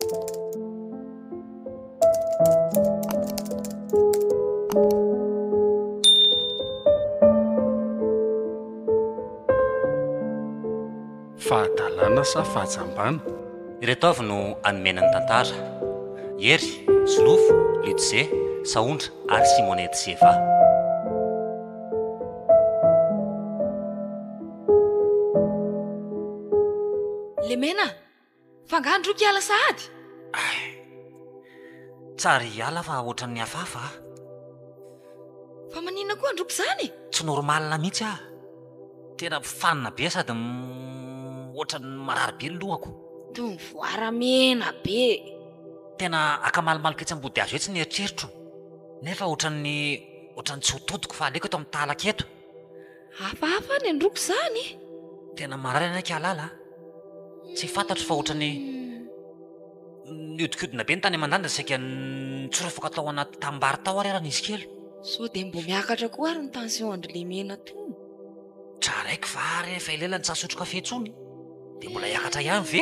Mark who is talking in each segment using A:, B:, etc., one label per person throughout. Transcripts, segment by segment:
A: Fahadalana sa fahajambana.
B: Ireto avy no anomenany tantara. Hery, Zolofo, Lutze, Saondra ary Simonette Seva.
C: Lemena, fangandroky ala sahady.
B: Tsara hiala fa ohatran'ny hafahafa.
C: Fa manina koa androky zany?
B: Tsy normalina mihitsy ah. Tena fanina be sady ohatran'ny marary be ny lohako.
C: Toy ny voaramena be.
B: Tena akamalimalika etsy ambody azo etsy ny eritreritro. Nefa ohatran'ny tsy ho todiko fa aleko eto amin'ny talaka eto.
C: Hafahafa ny androky zany.
B: Tena marary anaka alala. Tsy fantatro fa ohatran'ny niodikodina be ny tany aman-danja saika nitsorofaka tao anaty tambary tao ary arana izy kely.
C: So dia mbo miakatra koa ary ny tension andry Lemena tony.
B: Tsaraiko fa rehefa ilelany tsasotro kafe tsony dia mbola hiakatra ihany ve?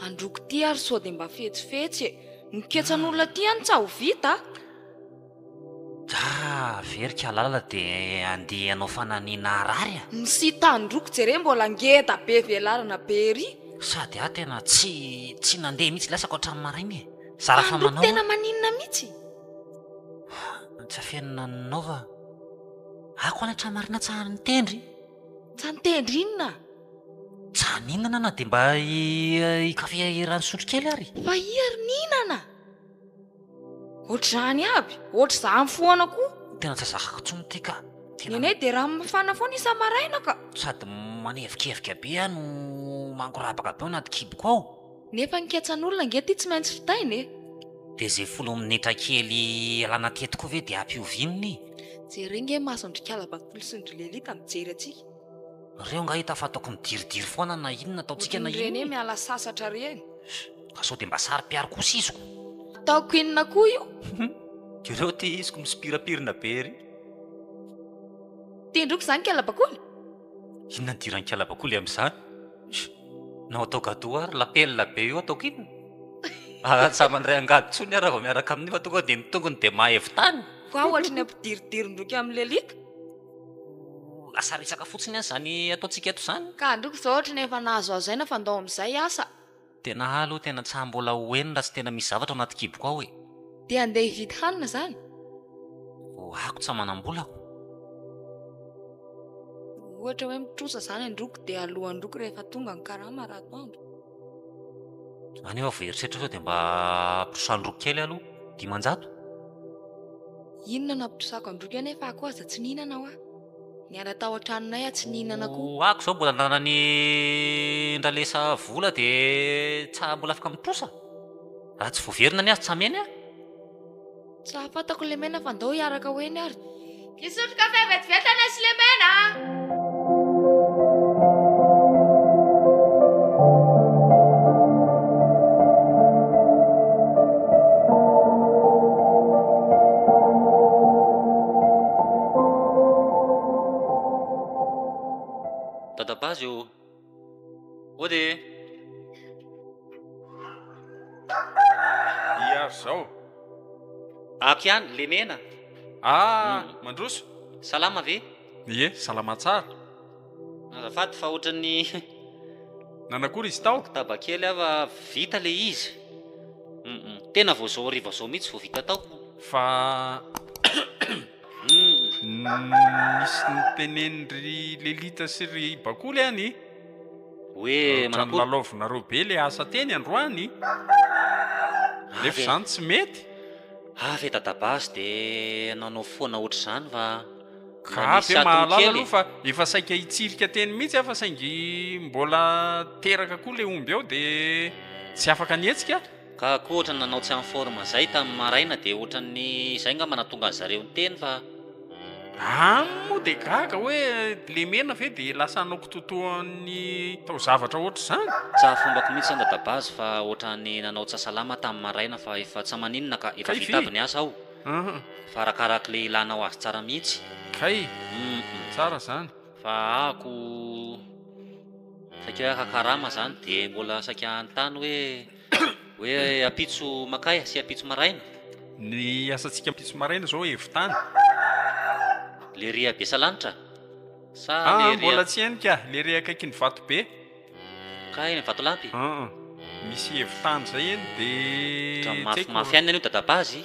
C: Androky ty ary so dia mba fetsifetsy. Niketsan'olona ty any tsa ho vita.
B: Verika alala dia andeha hanao fananiana arary a.
C: Misita androky jere mbola ngeda be velarana be ry.
B: Sady tena tsy nandeha mihitsy lasako hatramin'ny marainy. Zara fa manao.
C: Androky tena maninona mihitsy.
B: Tsy afenina nanaova. Ako any hatramin'ny marina tsara nitendry.
C: Tsa nitendry inona?
B: Tsa ninana na dia mba kafe rano sotro kely ary.
C: Fa iary ninana. Ohatr'izany aby. Ohatr'izany foana koa.
B: Tena tsy zahako tsony ty ka.
C: Nene dia raha mafana foana isa maraina ka.
B: Sady manevikevika be no mankorapaka be ao anaty kiboko ao.
C: Nefa niketsan'olona nge ty tsy maintsy fitainy e.
B: Dia izay folo minitra kely alana teto koa ve dia ampiovinony.
C: Jere nge masondrikala bakolo sy ndrolelita mijery atsika.
B: Reo nga hita fa ataoko midiridiry foana na inona ataontsika na
C: Rene
B: inona.
C: miala sasatra reny.
B: Ka sao dia mba sary-piaro kosa iziko.
C: Ataoko inona koa io?
B: Ireo ty iziko misipirapirina be ry.
C: Tendroky zany kala bakoly?
B: Inona ny dirany kala bakoly amin'izany? Nao atao gâteau ary lapelina be io ataoko inona? Samandray angady tsony ary vao miaraka amin'ny fa tonga dia ny tongony dia mahevin-tany.
C: Fa ohatra ny ampidiridirindroky amin'ny lelika.
B: Lasa resaka fotsiny any izany ataontsika eto izany.
C: Ka androky zao ohatra ny efa nahazoazaina fa ndao amin'izay asa.
B: Tena aloha tena tsy mbola hoenina raha tsy tena misy zavatra ao anaty kiboko ao e.
C: Dia andeha hividy hanina zany.
B: Ako tsy manam-bolako.
C: Ohatra hoe mitrosa zany androky dia alohandroky rehefa tonga ny karama raha atoandro.
B: Anefa voeritreritra sao dia mba mpitrosandroky kely aloha 500.
C: Inona nampitrosako androky anefa ako aza tsy nihinana ho aho. Niala tao an-tranonay tsy nihinana koa.
B: Ako zao mbola nanany ndralesa vola dia tsy mbola afaka mitrosa. Raha tsy voaverina ny azy tsy ameny a.
C: Tsy afatako Lemena fa ndao hiaraka hoeny ary. Kisotro kafe vetivety sy Lemena.
B: Dadabazy io. Ode.
A: Iary zao.
B: Ako ihany Lemena.
A: Mandroso.
B: Salama ve?
A: Ie, salama tsara.
B: Azafady fa ohatran'ny
A: Nanakory izy tao?
B: tabakely ava vita le izy. Tena vao zao riva zao mihitsy vao vita tao.
A: Fa nisy nitenenry Lelita sy ry bakoly any.
B: Hoe
A: Manako lalaovinareo be le asa teny androany. Nefa izany tsy mety.
B: Ve dadabazy dia nanao foana ohatr'izany fa
A: Ka ve mahalala aloha fa efa saika hitsirika teny mihitsy fa saingy mbola teraka koa le omby ao dia tsy afaka nietsika.
B: ka koa ohatran'ny nanao tsy amin'ny forme izay tamin'ny maraina dia ohatran'ny izay nga manatonga ny zareo ny teny fa
A: Moa dia gaga hoe Lemena ve dia lasa anaoko totoan'ny tao zavatra ohatr'izany.
B: tsy ahafombako mihitsy ny dadabazy fa ohatran'ny nanao tsasalama tamin'ny maraina fa efa tsy maninona ka efa vita avy ny asa aho fa arakaraka le ilanao azy tsara mihitsy.
A: Kay tsara zany.
B: Fa ako saika kakarama zany dia mbola saika anontany hoe hoe apitso makay sy apitso maraina
A: ny asantsika mpitso maraina zao evitany
B: le ria Besalanitra sa le
A: mbola
B: ria
A: tsy hanika le ry akaiky ny vato be
B: kay ny vatolampy
A: misy evitany zay eny de
B: mafy any io dadabazy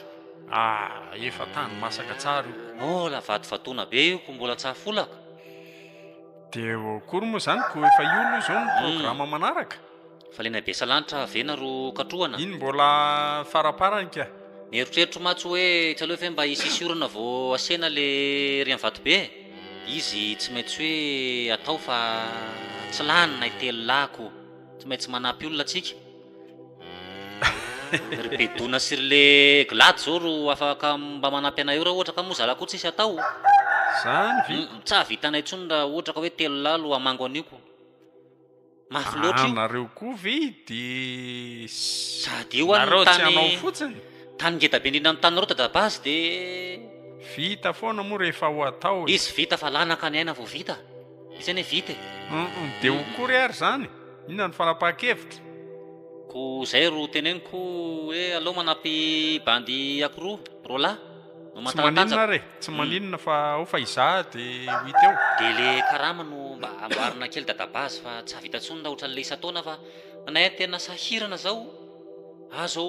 A: efa tany masaka tsara io
B: la vatovatona be io ko mbola tsafolaka
A: de kory moa zany ko efa iolo zao ny programa manaraka
B: fa lena Besalanitra vena ro katrohana
A: iny mbola faraparany ka
B: mieritreritra matsy hoe tsy aloha fe mba isisiorana vao asena le rian'ny vato be izy tsy maintsy hoe atao fa tsy lanina itelo lako tsy maintsy manampy olona tsika ry bedona sy le glady zao ro afaka mba manampy anay eo raha ohatra ka moa zala koa tsisy atao
A: zany
B: tsy ahavitanay intsony raha ohatra ka hoe telo lalo amango aniko mafy loatra io
A: nareo koa ve de
B: sady io
A: nareo tsy anao fotsiny
B: tany ngeda be indrindra amin'ny tanyreo dadabazy de
A: vita foana moa rehefa ho atao
B: izy vita fa lanaka ny aina vao vita izy ane vita
A: de ho kory ary zany inona ny fanapaha-kevitra
B: ko zay ro teneniko hoe aloha manampy bandy akoroa rola
A: tsy maninona re tsy maninona fa ho fa izaha de hita eo
B: de le karama no mba amboarina kely dadabazy fa tsy havita ntsony raha ohatran'le isa-taona fa anay tena sahirana zao zao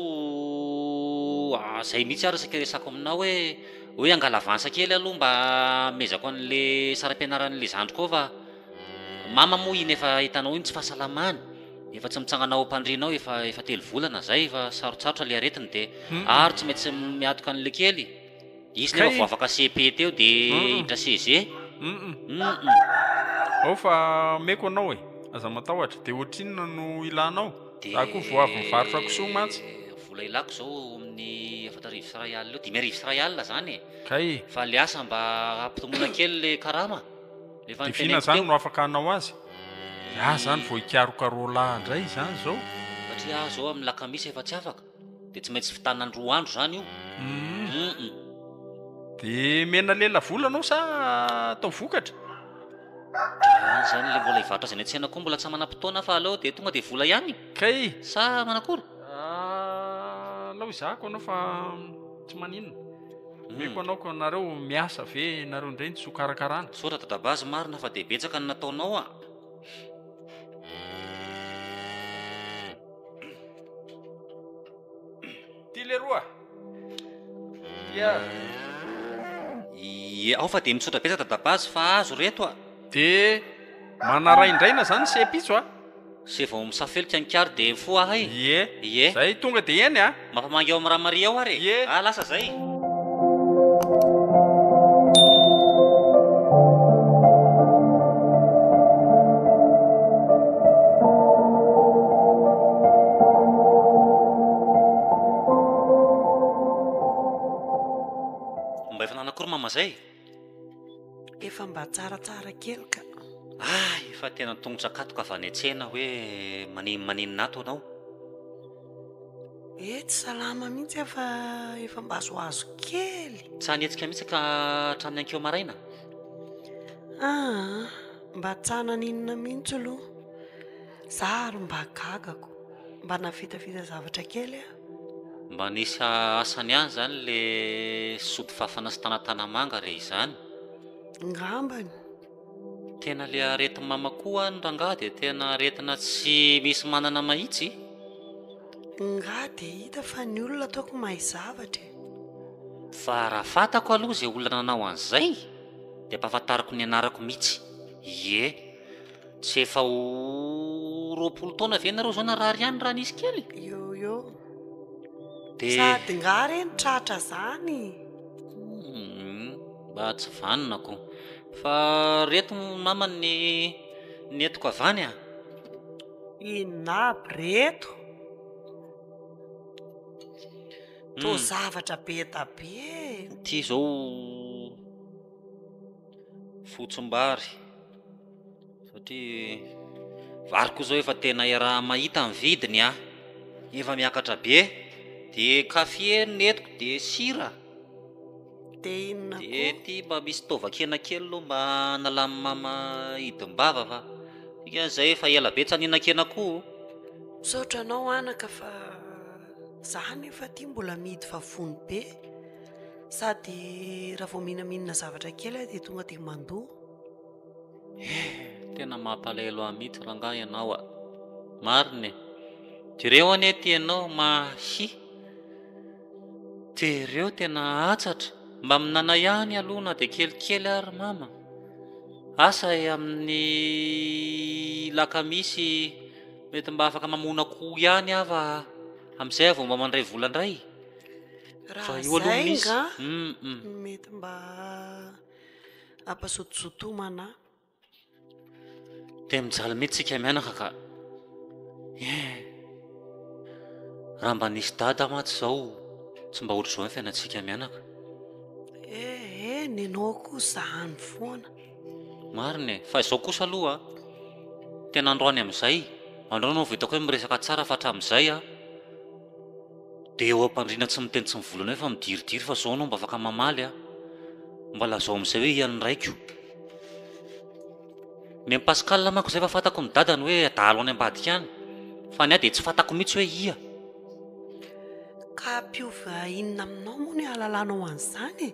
B: zay mihitsy ary saka resako aminao hoe angalavansa kely aloha mba mezako an'le saram-pianaran'le zandriko ao fa mama moa iny efa hitanao iny tsy fahasalamany efa tsy mitsanganao ampandrinao efa 3 volana zay fa sarotsarotra le aretiny de ary tsy maintsy miatoka an'le kely izy nefa vo afaka CP teo de hidra CG
A: ao fa meko anao aza matahotra de ohatrinona no ilanao raha koa vo avy mivarotra kosoa matsy
B: vola ilako zao amin'ny 4 sy ray alina eo 5 sy ray alina zany
A: kay
B: fa le asa mba ampitomona kely le karama
A: de fina zany no afaka anao azy zany vo ikarokarola ndray zany zao
B: satria zao amin'ny lakamisy efa tsy afaka de tsy maintsy fitanany 2 andro zany io
A: de mena lela vola anao sa atao vokatra
B: zany le mbola hivarotra zay ny atsena koa mbola tsy manam-potoana fa aleo de tonga de vola ihany
A: kay
B: sa manakory
A: lao izahako anao fa tsy maninona meko anao ko nareo miasa ve nareo indray tsy ho karakarana
B: sora dadabazy marina fa de betsaka ny nataonao
A: ty leroa
B: ao fa de mitsotra betsaka dadabazy fa azo reto
A: de manaraindraina zany sy apitso
B: sy vao misafelika nikary de fo ahay
A: ie zay tonga de eny
B: mampamangy ao amin'ny raha maria ao ary lasa zay mba efa nanakory mama zay
D: efa mba tsaratsara kely ka
B: efa tena tongotra katoka avy any an-tsena hoe maninona ato anao
D: tsy salama mihitsy efa mba azoazo kely
B: tsy hanetsika mihitsy ka hatramin'ny ankeo maraina
D: mba tsananinona mihitsy aloha zary mba gagako mba navitavita zavatra kely
B: mba nisy asany any zany le sody fafana sy tanatanamanga re izany
D: ngambany
B: tena le aretin mama koa ny rangahy de tena aretina tsy misy manana mahitsy
D: nga de hita fa ny olona ataoko mahay zavatra
B: fa raha fatako aloha zay olona nanao an'izay de mpahafantariko ny anarako mihitsy tsy efa ho 20 taona ve nareo zao narary ihany raha nisy kely
D: eo sady nga reny tratra zany
B: mba tsy vaninako fa reto mama ny etiko avany
D: inaby reto to zavatra be tabe
B: ty zao fotsim-bary satria variko zao efa tena raha mahita ny vidiny efa miakatra be de kafe netiko de sira
D: de inona
B: de ty mba misy tovakena kely aloha mba nalamy mama hidim-bava fa ika zay efa ela be tsy haninakena koa
D: saotranao anaka fa Za nefa ty mbola mihidy vavony be, sady raha vao minaminana zavatra kely dia tonga dia mandoa.
B: Tena mampalahelo ahy mihitsy rangahy ianao a. Marina jereo anie ty ianao mahi, jereo tena atsatra. Mba minana ihany aloha na dia kelikely ary mama. Asa amin'ny lakamisy mety mba afaka mamona koho ihany aho fa amin'izay aho vao mba mandray volandray.
D: Raha zay nga mety mba ampazotozotomana.
B: Dia mijaly mihitsy tsika mianaka ka. Raha mba nisy dada matsy izao tsy mba ohatr'izao ny fiainantsika mianaka.
D: Nenao koa zahany foana.
B: Marina fa izao kosa aloha tena androany amin'izay androany no vitako hoe miresaka tsara fa hatramin'izay dia eo ampandriana tsy miteny tsy mivolana hoe fa midiridiry fa izao anao mba afaka mamaly mba lazao amin'izay hoe ian'ny raiko. Ny Pascal manko izay fa fantako ny dadany hoe adalo any ambadika any fa ny ahy dia tsy fantako mihitsy hoe ia.
D: Ka mpiova inona aminao moa ny ahalalànao an'izany e?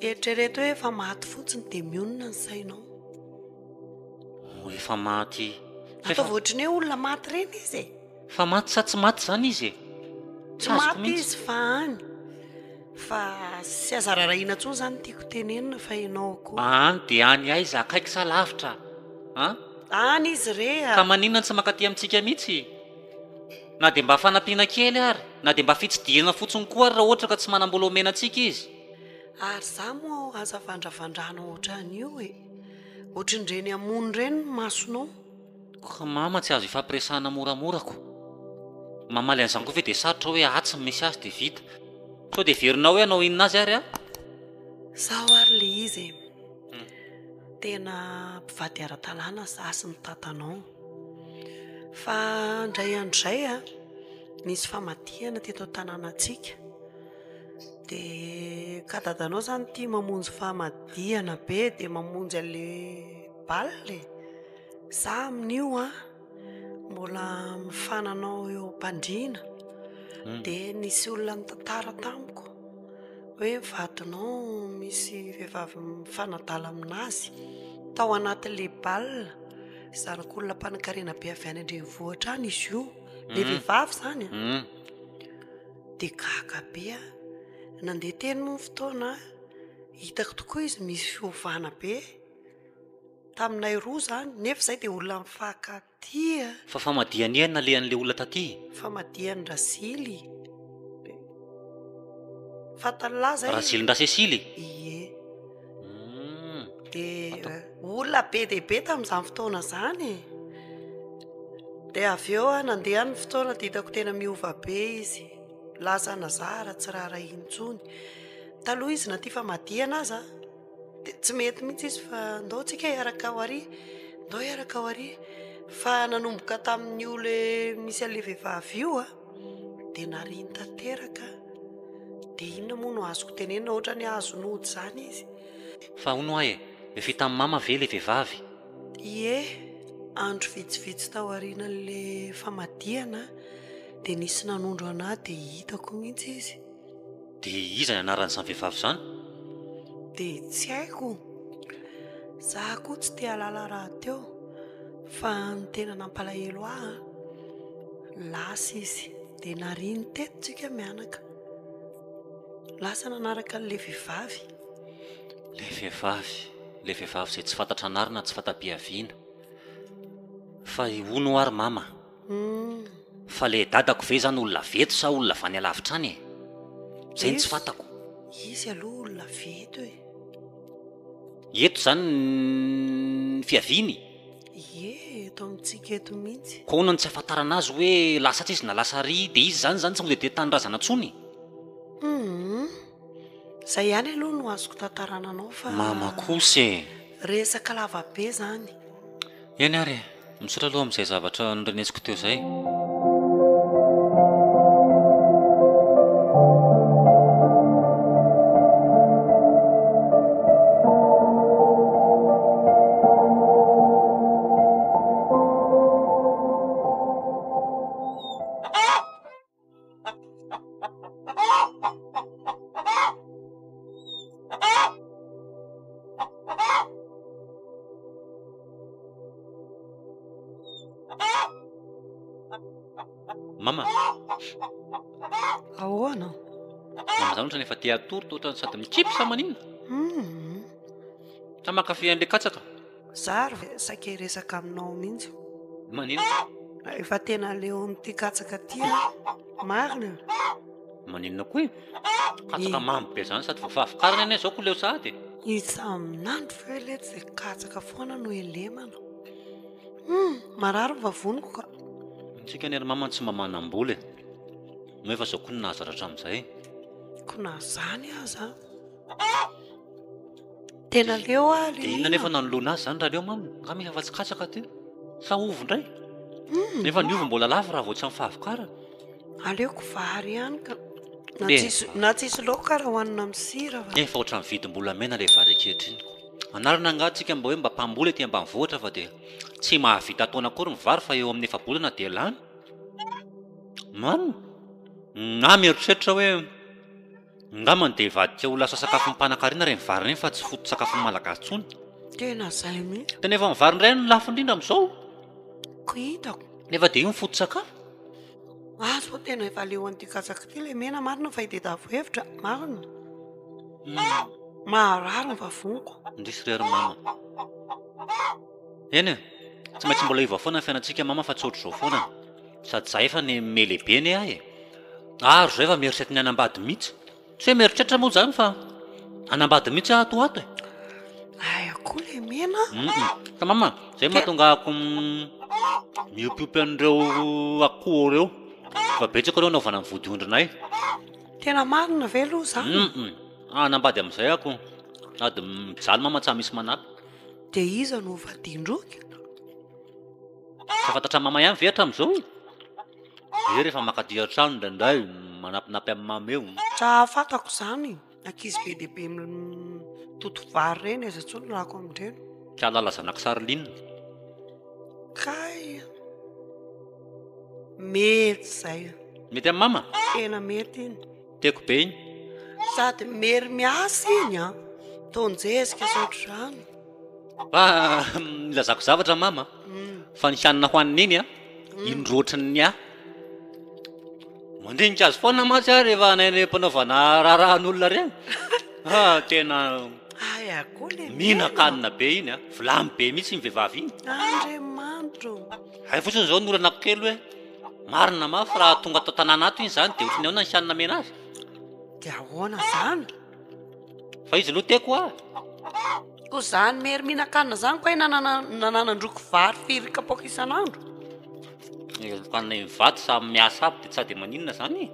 D: Eritrereto hoe efa maty fotsiny dia mionona ny sainao.
B: Efa maty.
D: Ataovy ohatrany hoe olona maty reny izy e.
B: Fa maty sa tsy maty zany izy e?
D: Tsy maty izy fa any. Fa sy azararaina intsony zany tiako tenenina fa ianao koa.
B: Any dia any aiza akaiky sa lavitra?
D: Any izy rea.
B: Ka maninona tsy mankaty amintsika mihitsy? Na dia mba fanampiana kely ary na dia mba fitsidihana fotsiny koa ary raha ohatra ka tsy manam-bola omena antsika izy.
D: Ary za moa aza vandravandrana ohatran'io e. Ohatr'ireny amony ireny ny masonao.
B: Ka mama tsy azo ifampiresahana moramorako. Mamaly an'izany koa ve dia sarotra hoe atsy ny misy azy dia vita. Sao dia verinao hoe anao inona azy ary
D: Sao ary le izy e. Tena mpivady ara-talàna za sy ny tatanao. Fa ndray andray nisy famadihana teto tanànantsika. Dia ka dadanao zany tia mamonjy famadihana be dia mamonjy an'ilay balle. Za amin'io mbola mifananao eo am-pandriana. Dia nisy olona nitantara tamiko hoe vadinao misy vehivavy mifanadala aminazy tao anatin'ilay balle. Zanak'olona mpanankarena be avy any an-drenivohitra any izy io. Ilay vehivavy zany dia gaga be nandeha teny moa ny fotoana hitako tokoa izy misy fiovana be taminay roa zany nefa izay dia olona mifankatia.
B: Fa famadihany iany nalehan'ilay olona taty?
D: Famadihany Rasily. Fantalaza
B: Rasily Sesily?
D: Ie. Dia olona be dia be tamin'izany fotoana izany. Dia avy eo nandeha ny fotoana dia hitako tena miova be izy. Lasa nazara tsy rara intsony. Taloha izy na tia famadihana aza dia tsy mety mihitsy izy fa ndao tsika hiaraka ao ary. Ndao hiaraka ao ary. Fa nanomboka tamin'io le misy an'ilay vehivavy io dia nariany tanteraka. Dia inona moa no azoko tenenina ohatra ny azon'ody zany izy.
B: Fa hono ahy efa tamin'ny mama ve ilay vehivavy?
D: Ie, andro vitsivitsy tao aorianan'ilay famadihana dia nisy nanondro anahy dia hitako mihitsy izy.
B: Dia iza ny anaran'izany vehivavy izany?
D: Dia tsy haiko. Za koa tsy tia halala raha teo fa ny tena nampalahelo ahy lasa izy dia nariany teto tsika mianaka. Lasa nanaraka an'ilay vehivavy.
B: Ilay vehivavy izay tsy fantatra anarina tsy fanta-piaviana. Fa hono ary mama. Fa ilay dadako ve zany olona veto sa olona avy any alavitra any? Izay ny tsy fantako.
D: Izy aloha olona veto e.
B: Eto zany ny fiaviany?
D: Ie, eto amintsika eto mihitsy.
B: Koa hono ny tsy ahafantarana azy hoe lasa izy na lasa ry dia izy zany tsy mbola dia tanirazana intsony.
D: Izay ihany aloha no azoko tantarana anao fa
B: mama kosa
D: resaka lava be zany.
B: Eny ary misaotra aloha amin'izay zavatra norenesiko teo izay. Mama,
D: ahoana?
B: mama zany ohatrany efa tia atoro toatrany sady mikipo sa manina. Sa makafy an'le katsaka.
D: Zary ve saky resaka aminao mihitsy.
B: Manina?
D: Efa tena leo amin'ity katsaka tia marina.
B: Maninona koa e? Katsaka mamy be zany sady voafahafin-karana ane zao ko leo sahady.
D: Isaminandro ve le tsy katsaka foana no elemana. Marary vavoniko ka.
B: Tsika ny mama tsy mamanam-bola e. No efa zao koa nahazaratra amin'izay.
D: Ko na zany aza. Tena leo
B: Dia inona nefa nanoloana azy zany raha leo mama? Nga miha fa tsy katsaka ty. Sa ovo indray? Nefa ny ovo mbola lava raha vao tsy mifahafikara.
D: Aleoko vary ihany ka. Na tsisy laoka karaha hohanina amin'ny sira va.
B: Efa ohatran'ny vidim-bolamena ilay vary ankehitriny. Anarina nga tsika mba hoe mba mpamboly ety ambanivohitra fa dia tsy mahavita taona akory ny vary fa eo amin'ny efa bolana dia lany. Marina. Na mieritreritra hoe ngamany dia vadika ho lasa sakafo mpanankarena ireny vary ireny fa tsy foto-sakafo malagasy intsony.
D: Tena izay mihitsy.
B: Tena efa mivary indray no lafo indrindra amin'izao.
D: Ko hitako.
B: Nefa dia io ny foto-sakafo.
D: Azo tena efa leo an'ity katsaka ity ilay mena marina fa hitadiavo-hevitra marina. Maharary ny vavoniko.
B: Indrisy rery mama. Eny e, tsy maintsy mbola iva foana ny fiainantsika mama fa tsy ohatr'izao foana. Sady za efa ny melehibe ny ahy e. Aro zay efa mieritreritra ny anambady mihitsy. Tsy hoe mieritreritra moa zany fa anambady mihitsy ato ato e.
D: Ay akoho ilay mena.
B: Ka mama, zay mahatonga ako miopiompy an'ireo akoho ireo. Fa betsaka ireo naovana ny vody ondrinay.
D: Tena marina ve aloha zany?
B: Anambady amin'izay ako. Sady mijaly mama tsy misy manampy.
D: Dia iza no vadin-droky?
B: Tsy fantatra mama ihany vehatra amin'izao. Dia rehefa makadia trano indraindray manampinampy amin'ny mama eo.
D: Tsa fantako izany. Ankizy be dia be toto vary ireny izy intsony rako amin'ireny.
B: Tsy halala zanak'Sary Linina.
D: Kay. Mety izay.
B: Mety amin'ny mama?
D: Tena mety iny.
B: Tiako be iny.
D: Sady mery miasa iny a. Tonjezika sa ohatr'izany.
B: Ilazako zavatra mama. Fa ny hanina hohanina iny a, indroatrin'ny ahy. Mandinika azy foana matsy aho rehefa nampanaovana rarahan'olona ireny. Tena
D: ay akoho ilay
B: mihinan-kanina be iny a, vilamy be mihitsy ny vehivavy iny.
D: Andriamanitro.
B: Hay fotsiny izao ny olana kely hoe marina mafy raha tonga tao tanàna ato iny izany dia ohatrany ahoana ny hanina mena azy.
D: Dia ahoana izany?
B: Fa izy aloha tiako ahy.
D: Ko izany mery mihinan-kanina izany koa nananandroko vary firy kapoaka isan'andro.
B: Kanina mivaty sa miasa aby dia tsy dia maninona izany.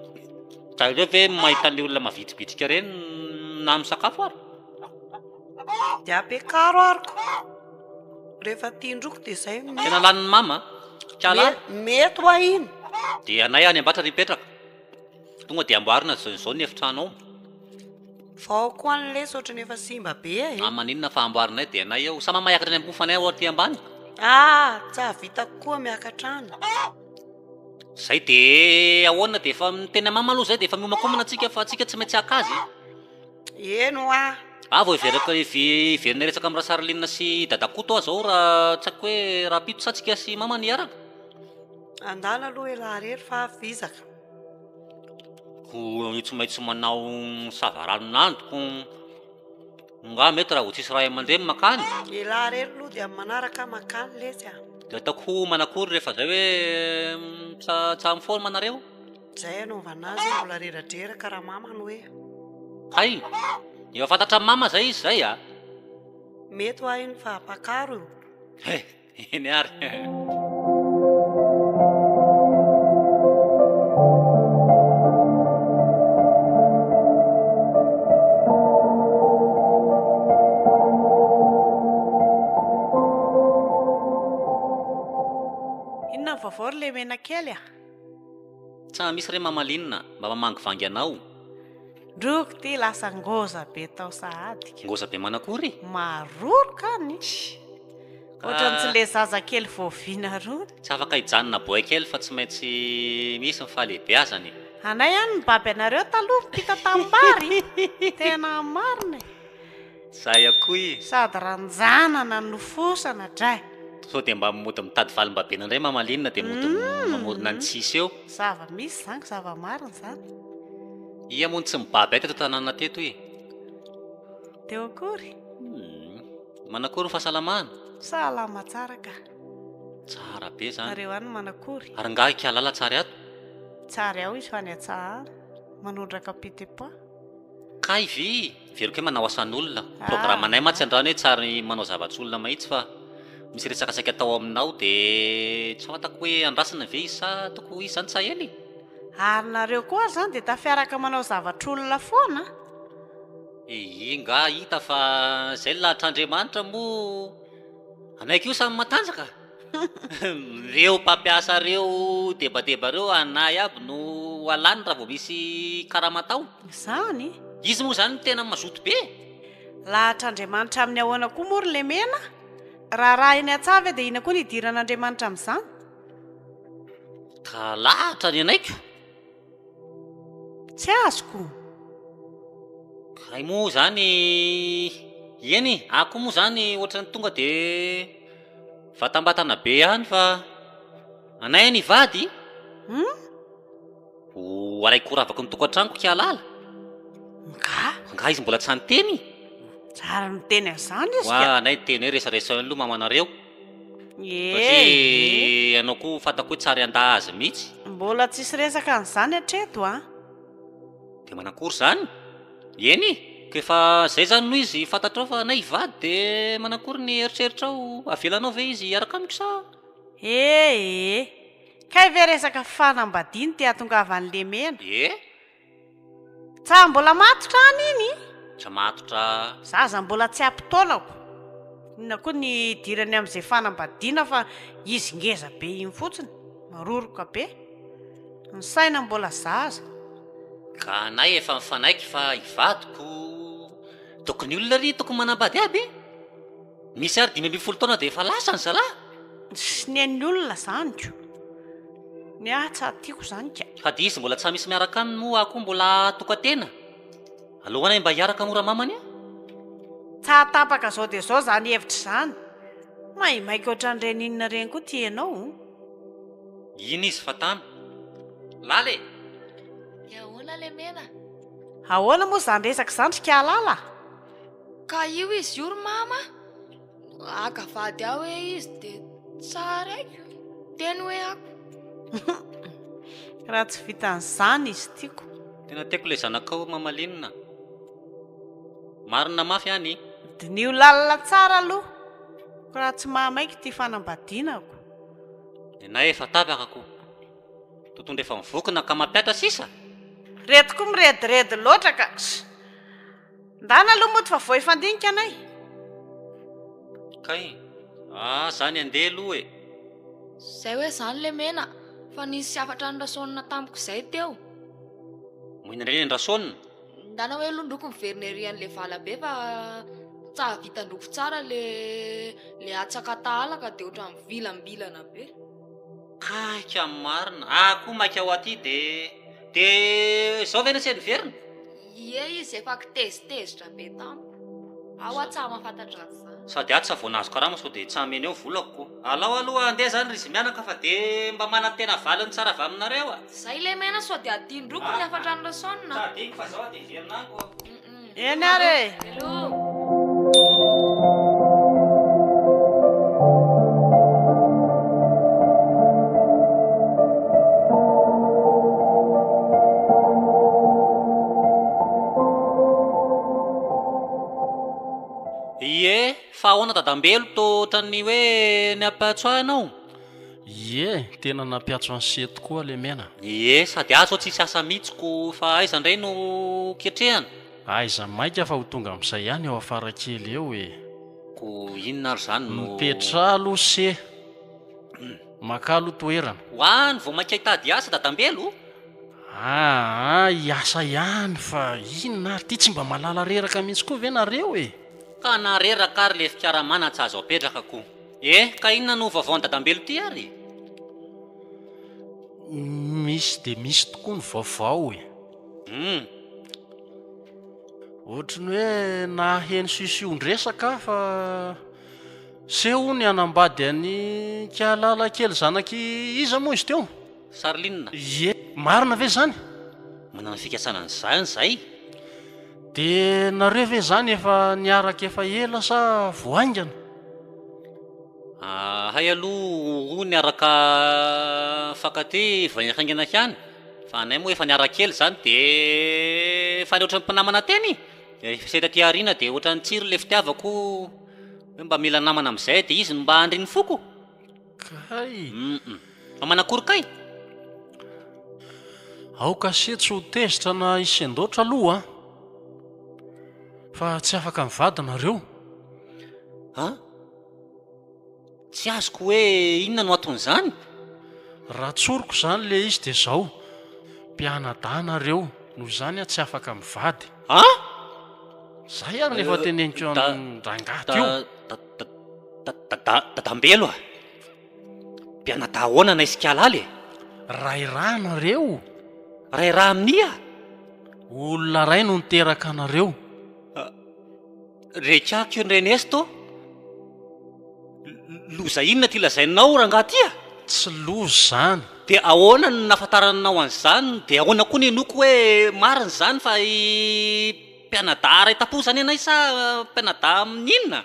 B: Zareo ve mahita an'ilay olona mavitribitrika ireny na misakafo ary?
D: Dia ampiakaro ariko. Rehefa tiandroko dia izay.
B: Tena lanin'ny mama.
D: Mety ho iny.
B: Dia anay any Ambatra nipetraka. Tonga dia amboarina izao ny efitranao.
D: Vao koa an'ilay ohatrany efa simba be e.
B: Maninona fa amboarinay dia anay eo. Sa mamayakatra ny ampofanay ao aty ambany.
D: Tsy havita koa miakatrano.
B: Zay dia ahoana dia efa tena mama aloha zay dia efa miomakomana antsika fa antsika tsy maintsy hakazy.
D: Eno a.
B: Vao iverina resaka amin'ny Sary Linina sy dadakoto aho zao raha tsy haiko hoe raha pito sa antsika sy mama niaraka.
D: Andala aloha elarery fa vizaka.
B: Ko tsy maintsy manao savaranonandro nga mety raha ho tsisy ray aman-dreny makany.
D: Elarery aloha dia manaraka makany lesy a.
B: Dia ataoko manakory rehefa zay hoe tsa mifoana manareo.
D: Zay anaovana azy mbola reradreraka raha mama no hoe.
B: Hay, efa fantatra mama zay izy zay a.
D: Mety ho iny fa apakaro.
B: Eny ary.
D: Inona ny vaovao ilay mena kely a?
B: Tsy misy re mama Linina mba mamangivangy anao.
E: Droko ty lasa ngoza be tao sahady.
B: Ngoza be manakory?
E: Maroroka ny. Ohatrany tsy le zaza kely voaviana rony.
B: Tsy afaka hijanona boay kely fa tsy maintsy misy ny fahalehibe azany.
E: Anay ihany ny baby anareo taloha mpita tambary. Tena marina.
B: Zay akoho i.
E: Sady ranjanana nofosana dray.
B: sao dia mba mody mitady valim-babena indray mamalinina dia mody mamorona ny tsisy eo.
E: Zava-misy zany, zava-marina zany.
B: Ia moa tsy mibaby ay teto tanàna teto e.
E: Teo akory.
B: Manakory ny fahasalamana?
E: Salama tsara ka.
B: Tsara be zany.
E: Nareo any manakory.
B: Ary ngahy kialala tsara ato.
E: Tsara ao izy fa ny atsahana. Manondraka pitepa.
B: Kay vy veriko hoe manao asan'olona. Programanay ma tsy andrano hoe tsara ny manao zavatr'olona mahitsy fa misy resakasaka atao aminao dia tsy fantako hoe andrasana ve izy sa toko izy zany tsahely.
E: Ary nareo koa zany dia tafiaraka manao zavatr'olona foana.
B: Nga hita fa zay lahatr'Andriamanitra moa anaiky io samy matanjaka. Reo mpampiasa reo debadeba reo anay aby no alany raha vao misy karamatao.
E: Zany
B: Izy moa zany tena mazoto be.
E: lahatr'Andriamanitra amin'ny ahoana koa mory le mena. Raha eny atsava dia ina koa ny idiran'Andriamanitra amin'izany.
B: Ka lahatra ny anaiko.
E: Tsy azoko.
B: Kay moa zany eny ako moa zany ohatrany tonga dia vatambatana be ihany fa anay ny vady ho araikoravako ny tokantrano kialala. Nga izy mbola tsy anteny.
E: Tsara miteny an'izany izy
B: wa anay teny hoe resaresa aloha mamanareo satria anao koa fantako hoe tsara anda azy mihitsy.
E: Mbola tsisy resaka an'izany hatreto a.
B: Dia manakory zany eny kefa zay zany noho izy fantatrao fa anay hivady dia manakory ny eritreritrao avelanao ve izy araka amiko sa?
E: Kay ve resaka fanambadiany ty atongavan'le mena. Tsa mbola matotra any iny.
B: Tsa matotra.
E: Zaza mbola tsy ampitaonako. Inona koa ny idirany amin'izay fanambadiana fa izy ngeza be iny fotsiny. Maroroka be. Ny saina mbola zaza.
B: Ka anay efa mifanaiky fa hivadiko. Tokony olona ry tokony manambady aby. Misy ary 5 taona dia efa lasa ny zalahy.
E: Sy nen'ny olona zany ko. Ny atsa tiako zany ka.
B: Ka dia izy mbola tsy misy miaraka aminy moa ako mbola tokantena. Alohanay mba hiaraka mora mamany a.
E: Tsa tapaka zao dia zao zany hevitra zany. Maimaika ohatran'ireny inona reny koa tianao.
B: Iny izy fatana. Lale.
C: Ahoana le mena?
E: Ahoana moa zany resaka zany kialala.
C: Ka io izy io ry mama. Akavady aho hoe izy dia tsara aiko. Teny hoe ako.
E: Raha tsy vitan'izany izy tiako.
B: Tena tiako ilay zanakao mamalinina. Marina mafy any.
E: Dinio lalina tsara aloha. Raha tsy mahamaiky ty fanambadianako.
B: Nay efa tapakako. Totondra efa mivokona ka mampiatra sisa.
E: Reto koa mirediredy loatra ka. Ndana aloha moa ty fa voafandinika anay.
B: Kay. Zany andeha aloha e.
C: Zay hoe zany le mena. Fa nisy afatra ny rasonina tamiko izay teo.
B: Moina indray ny rasonina.
C: Ndana hoe londroko miverina ery an'le valabe fa tsa vitandroko tsara le atsaka tahalaka dia ohatran'ny vilambilana be.
B: Ka marina. Ako maika ao aty dia zao ve nasy verina?
C: Ie izy efa kitezitezitra be tamiko. Ao atsa mahafantatra azy zany.
B: Sady ato sa voanazo karama sao dia tsy ameny eo volako. Alao aloha andeha zany ry mianaka fa dia mba manantena valiny tsara avy aminareo a.
C: Zay le mena sao dia adindroko ny afatra ny rasonina.
B: Sadiko fa zao dia verinako.
E: Eny ary.
C: Hello.
B: Fa ahoana dadambelo to ohatran'ny hoe ny ampatsoahanao.
A: Tena nampiatso an'se tokoa le mena.
B: Sady azo tsisy asa mihitsiko fa aiza indray no ketrehana.
A: Aiza maika fa ho tonga amin'izay ihany eo afara kely eo e.
B: Ko inona ary zany no
A: mipetra aloha se makalo toerana.
B: Hoany vao maika hitady asa dadambelo.
A: Iasa ihany fa inona ary ty tsy mba malala reraka mihitsy koa ve nareo e.
B: Ka nareraka ary le fiaramana tsy azo apetraka koa. Ka inona no vaovao dadambelo ty ary?
A: Misy dia misy tokoa ny vaovao e. Ohatrany hoe naheny siosiondresaka fa
F: seho ny anambady any kialala kely zanaky iza moa izy teo?
B: Sarlinina.
F: Ie, marina ve zany?
B: Manana fikasana an'izany zay.
F: De nareo ve zany efa niaraka efa ela sa voaingana?
B: Hay aloha niaraka fakaty vainaingana ihany. Fa anay moa efa niaraka kely zany de fa ohatran'ny mpinamana teny. Rehefa seta ty arina de ohatran'ny tsiro le fitiavako hoe mba mila namana amin'izay de izy mba andriny foko.
F: Kay.
B: Fa manakory kay?
F: Aoka se tsy ho tezitra na isendoatra aloha fa tsy afaka mivady nareo.
B: Tsy azoko hoe inona no aton'izany?
F: Raha tsoroko zany le izy de zao, mpianada nareo noho izany tsy afaka mivady. Zay ary nefa teneniko amin'ny rangaty io.
B: Dadambelo a? Mpianada ahoana na isikalaly?
F: Rairaha nareo.
B: Rairaha amin'ia?
F: Olona ray no niteraka anareo.
B: Rekako io Renesto? Loza inona ty lazainao rangaty ia?
F: Tsy loza zany.
B: De ahoana no nafantaranao an'izany? De ahoana koa ny noko hoe marina zany fa mpianada ray tapo zany anay sa mpianada amin'inona?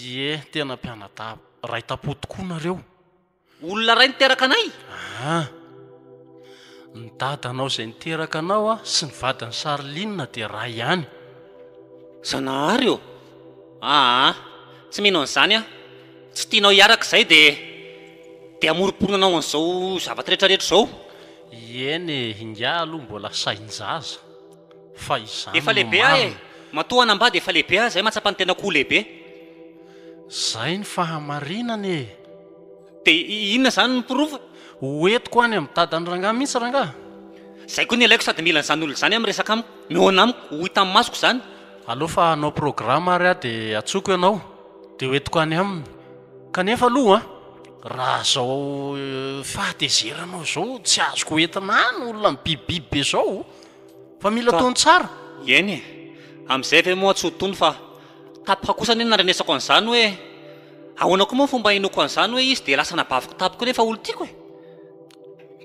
F: Ie, tena mpianada ray tapo tokoa nareo.
B: Olona ray niteraka anay?
F: Ny dadanao izay niteraka anao sy ny vadiny Sarlinina de ray ihany.
B: Zanahary io? Tsy mino an'izany a. Tsy tianao hiaraka izay de amoriporinanao an'izao zavatra rehetrarehetra izao.
F: Ieny, inga aloha mbola sain-jaza. Fa izany
B: efa lehibe ahy matoa anambady efa lehibe ahy zay mahatsapa ny tena koa lehibe.
F: Zay ny fahamarinany.
B: De inona zany ny pirofo?
F: Hoentiko any amin'ny dadany rangahy mihitsy rangahy.
B: Zay koa ny ilaiko sady mila n'izany olo zany amin'ny resaka amiko. Mihona amiko, ho hita amin'ny masoko zany.
F: Aleo fa hanao programa ary aho de atsoko ianao de hoentiko any aminy. Kanefa aloha raha zao fahatezeranao zao tsy azoko entina any olona mibibibiby be zao. Fa mila taony tsara.
B: Eny amin'izay ve moa tsy ho tony fa tapoka kosa ny narenesako an'izany hoe ahoana koa moa fomba inoko an'izany hoe izy de lasa nabaviko tapoko nefa olo tiako e.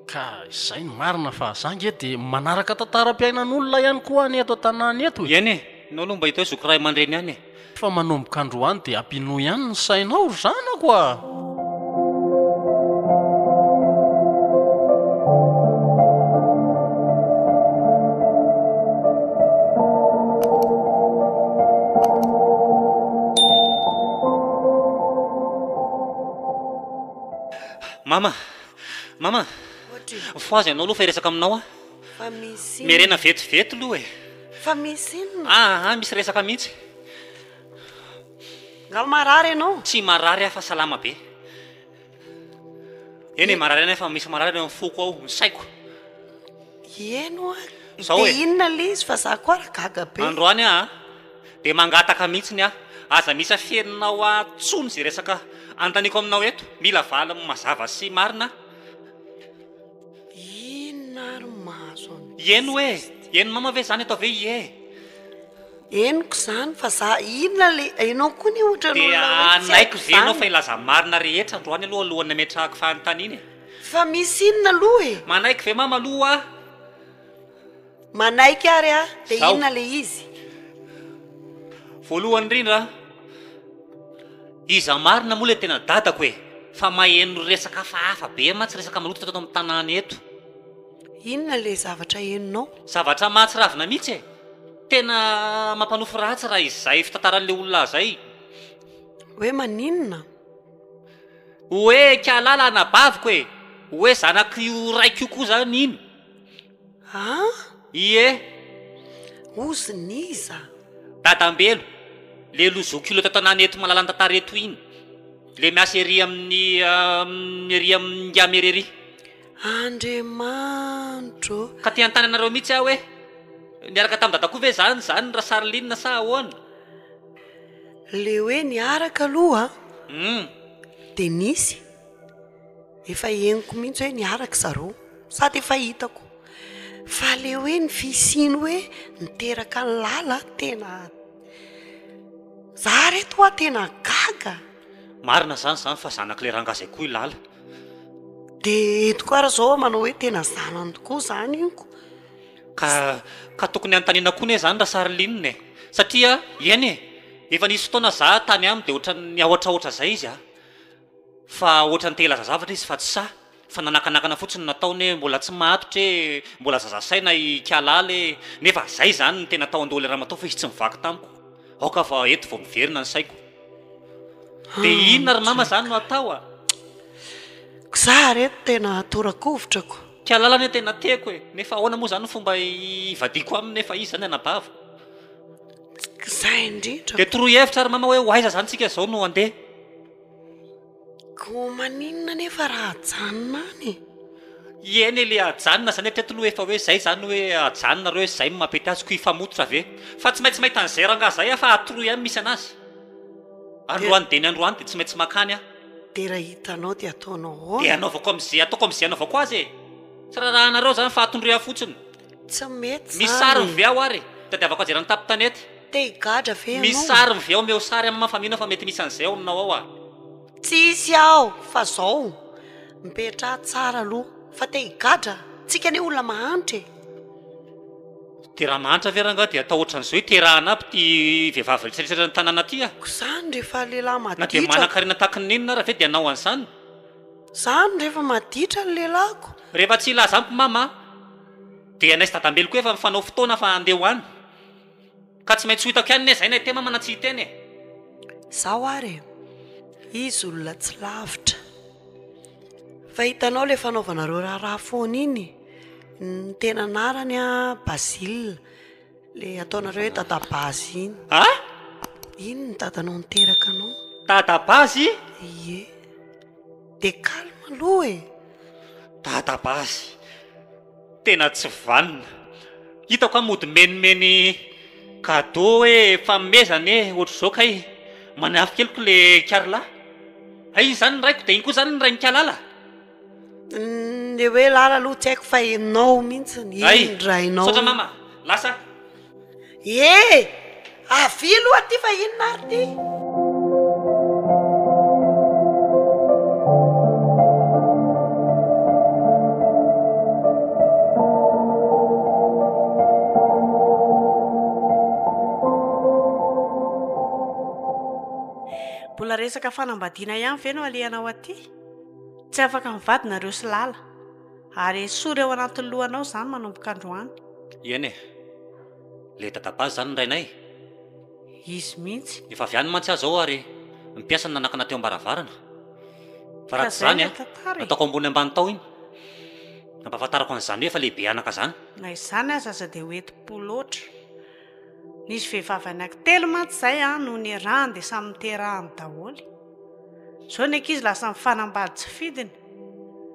F: Ka izay ny marina fa zangy e de manaraka tantaram-piainan'olona ihany koa any eto an-tanàny eto.
B: Eny nao aloha mba hita hoe zoko ray aman-dreny ihany e.
F: Fa manomboka androany de ampinoa ihany ny sainao zanako a.
B: Mama, foazy ianao aloha fa hiresaka aminao a.
D: Fa misy
B: Merena vetivety aloha e.
D: Fa misy inona?
B: Misy resaka mihitsy.
D: Ngal marary ianao?
B: Tsy marary aho fa salama be. Eny marary ana fa misy marary eo amin'ny foko ao, ny saiko.
D: Eno a.
B: Zao
D: De inona le izy fa za koa gaga be.
B: Androany de mangataka mihitsy ny aza misy afeninao atsony zay resaka antaniko aminao eto. Mila vala mazava sy marina.
D: Inona ary mahazo any?
B: Eno hoe, eno mama ve zany atao ve ie?
D: Eniko zany fa za inona le ianao koa ny ohatra
B: de anaiko venao fa ilaza marina rehetra androany aloha alohany nametrahako fanontaniana e.
D: Fa misy inona aloha e?
B: Manaiky ve mama aloha
D: Manaiky ary de inona le izy?
B: Voalohany indrindra iza marina moa le tena dadako e. Fa maheno resaka hafahafa be ma tsy resaka maloto tato amin'ny tanàna eto.
D: Inona le zavatra henonao?
B: Zavatra mahatsiravina mihitsy e. Tena mampanofo ratsy raha izay fitantaran'le olona zay.
D: Hoe maninona?
B: Hoe kialala anabaviko e. Hoe zanaky raiko koa zany ino. Ie.
D: Oziniza.
B: Dadambelo. Le lozokilo tato anany eto malalany tantara eto iny. Le miasa ery amin'ny ery amin'ny gamerery.
D: Andriamanitro.
B: Ka ty antany anareo mihitsy aho hoe niaraka tamin'ny dadako ve zany ra Sarlinina sa ahoana?
D: Le hoe niaraka aloha de nisy efa henoko mihitsy hoe niaraka zareo sady efa hitako. Fa le hoe ny fisiny hoe niteraka ny lala tena za reto tena gaga.
B: marina zany fa zanak'le rangazy koa ilala.
D: dia tokoa raha zao manao hoe tena zanany tokoa zany inko.
B: ka tokony anontaniana koa ne zany raha Saroline e, satria eny e efa nisy fotoana za tany aminy dia ohatra ny ahoatraohatra zay izy fa ohatra ny telaza zavatra izy fa tsy fa nanakanakana fotsiny nataony hoe mbola tsy mahatotra hoe mbola zazasaina ikialaly nefa zay zany ny tena tao andoha le raha matao fa izy tsy mivaky tamiko aoka fa eto vao miverina ny saiko. dia inona ry mama zany no atao
D: za reto tena torakovitrako.
B: kialalany tena teko e nefa ahoana moa zany fomba ivadiko aminy nefa izy zany anabava.
D: za indrindra
B: dia toroy hevitra ry mama hoe ho aiza zany tsika zao no andeha.
D: ko maninona nefa raha ajanona any
B: eny le ajanona zany tetoloha efa hoe zay zany hoe ajanona reo zay mampety azy ko ifamototra ve fa tsy maintsy mahita an'izay ranga zay fa atoroy any misy anazy androany dia ny androany dia tsy maintsy makany
D: dia raha hitanao dia ataonao
B: dia anaovako am'izay ataoko am'izay anaovako azy e tsy raha anareo zany fa atondroa fotsiny
D: tsy mety
B: misy sary mivy aho ary tadiavako ajerany tapitanety
D: te higadra ve
B: misy sary mivy ao meo sary amin'ny mafamina fa mety misy an'izay aoninao ao
D: tsisy aho fa zao mipetra tsara aloha fa te higadra tsika ne olona mahanitra
B: dia raha mahantra ve ranga dia atao ohatran'izao hoe terahana aby ty vehivavy rehetrarehetra ny tanàna ty
D: zany rehefa lehilahy
B: na dia
D: maditra
B: manan-karena tahakin'inona raha ve dia anao an'izany
D: zany rehefa maditra ny lehilahiko
B: rehefa tsy ilaza ampy mama dia anaisy dadambely koa efa mifanao fotoana fa andeha ho any ka tsy maintsy ho hitako ihany ne zay na te mama na tsy hiteny e
D: zaho ary izy olona tsy lavitra fa hitanao le fanaovanareo raha foana iny ny tena anarany Bazile le ataonareo hoe dadabazy iny iny ny dadanao niteraka anao
B: dadabazy
D: ie dia kalma aloha e
B: dadabazy tena tsy vanina hitako mody menimeny cadeau hoe famezany ohatra zao kay manafy keliko le kiarla iny zany ny raiko dia iny koa zany ny ray ny kialala
D: le hoe lala aloha tsy haiko fa enao mihitsy iny rainao
B: sotra mama lasa
D: avy aloha aty fa inona ary ty
E: mbola resaka fanambadiana ihany ve no alehanao aty tsy afaka mivadinareo sy lala ary soa eo anatin'ny lohanao zany manomboka androany
B: eny e le dadabazy zany nrainay
E: izy mihitsy
B: efa avy any mantsy aho zao ary mipiasa ny nanakana teo ambaravarana fa raha tsy zany ataoko ambony ambany tao iny nampahafantarako an'izany hoe efa lehibe anaka zany
E: na izany aza aza dia hoetim-poloatra nisy vehivavy anankitelo mantsy zay no ny rany dia samy miterahany daholy zao ny ankizy lasa mifanambady tsy fidiny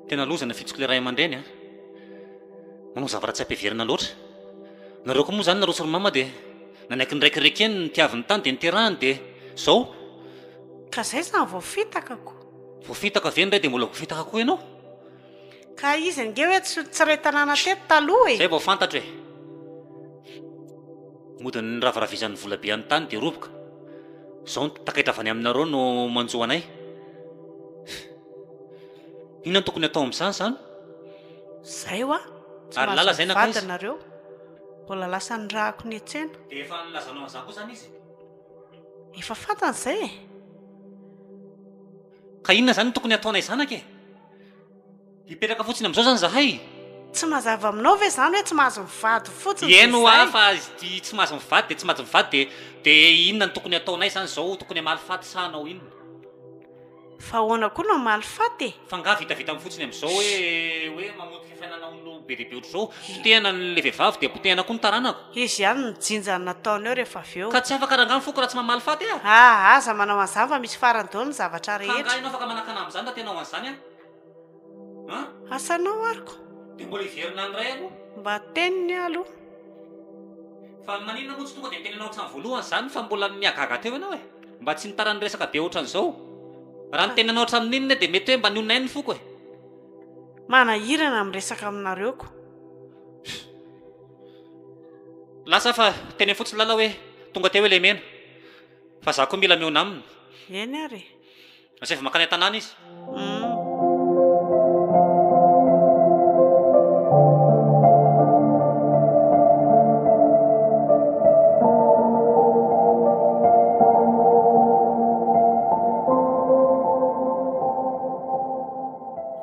B: tena lozana fitsiko le ray aman-dreny manao zavatra tsy ampiaverina loatra nareo koa moa zany nareo sy ry mama dia nanaiky ny raikiraiky eny ny tiaviny tany dia niterahany dia zao
E: ka zay zany voafitakako
B: voafitaka ve ndray dia mbola voafitaka koa ianao
E: ka izy nge hoe tsy ray tanàna teto taloha
B: zay vao fantatra hoe mody ny ravaravizan'ny vola be amin'ny tany dia roboka zao ny takaitra avy any aminareo no manjoa anay inona ny tokony atao amin'izany zany
E: zay ho
B: ary lala zay nakaizy
E: vadinareo mbola lasa ny rahako ny etsena
B: dia efa nilazanao an'izany koa zany izy
E: efa fantany zay
B: ka inona zany tokony ataonay zanaka hipetraka fotsiny amin'izao zany zahay
E: tsy mazava aminao ve zany hoe tsy mahazo mivady fotsiny
B: eno fa tsy mahazo mivady dia tsy mahazo mivady dia inona ny tokony ataonay zany zao tokony hamaly faty sanao inona
E: fa hoana koa no hamaly faty
B: fa nga vitavita amin'ny fotsiny amin'izao hoe mamoty fifainana olo be dehibe ohatr' zao potehana le vehivavy dia potehana koa ny taranako
E: izy ihany ny jinjany nataony eo rehefa avy eo
B: ka tsy afaka rangano foko raha tsy mamaly faty
E: aza manao an'izany fa misy farany dao ny zavatra rehetra
B: nga ianao afaka manakana amin'izany da tenao an'izany
E: asanao ariko
B: dia mbola hiverina ny ray aloha
E: mba teniny aloha
B: fa maninona moa tsy tonga dia mitenenao ohatrany voalohany zany fa mbola niagaga teo ianao mba tsy nitarany resaka be ohatran'izao raha nitenenao ohatramin'inona dia mety hoe mba nionainy foko
E: manahirana miresaka aminareoko
B: lasa fa teny fotsiny lala hoe tonga teo hoe le mena fa za koa mila miona aminy
E: eny ary
B: asefa makany an-tanàna izy.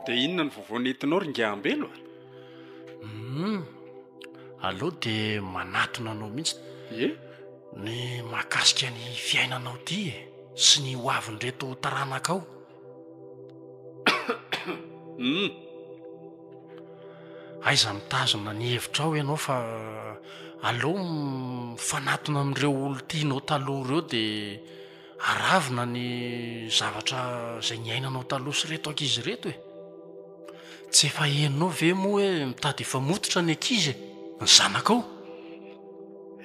A: dia inona ny vovoanentinao ringaambelo
F: aloha dia manatona anao mihitsy ny mahakasika ny fiainanao ty sy ny hoavindreto taranakao. Aiza mitazona ny hevitra ao ianao fa aleo mifanatona amin'ireo olo tianao taloha ireo dia aravina ny zavatra izay niainanao taloha sy reto ankizy reto e. Tsy efa henonao ve moa hoe mitady efa mototra ny ankizy ny zanakao?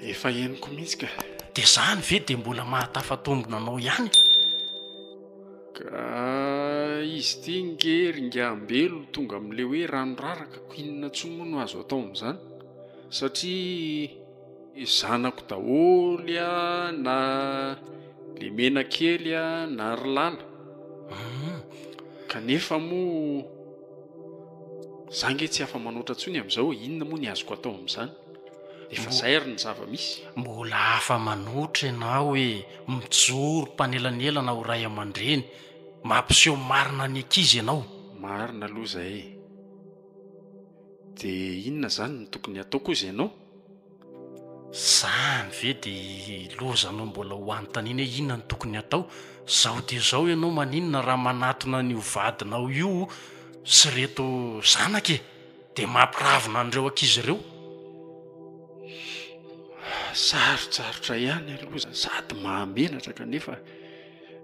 A: Efa henoko mihitsy ka.
F: Dia zany ve dia mbola mahatafatombona anao ihany?
A: Ka izy ty nge ringaambelo tonga amin'le hoe ranoraraka ko inona tsomo no azo atao amin'izany satria zanako daholy a na le mena kely a na rilala kanefa moa zange tsy hafa manoatra ntsony amin'izao inona moa ny azoko atao amin'izany efa zay ary ny zava-misy.
F: Mbola hafa manoatra ianao hoe mijoro mpanelanelana ho ray aman-dreny mampiseho marina ny ankizy ianao.
A: Marina aloha zay dia inona zany ny tokony ataoko izy ianao?
F: Zany ve dia lozanao mbola ho anontaniana hoe inona ny tokony atao? Zao dia zao ianao maninona raha manatona ny hovadinao io sy reto zanaka e dia mampiravina an'ireo ankizy ireo?
A: Sarotsarotra ihany aloha sady mahamenatra kanefa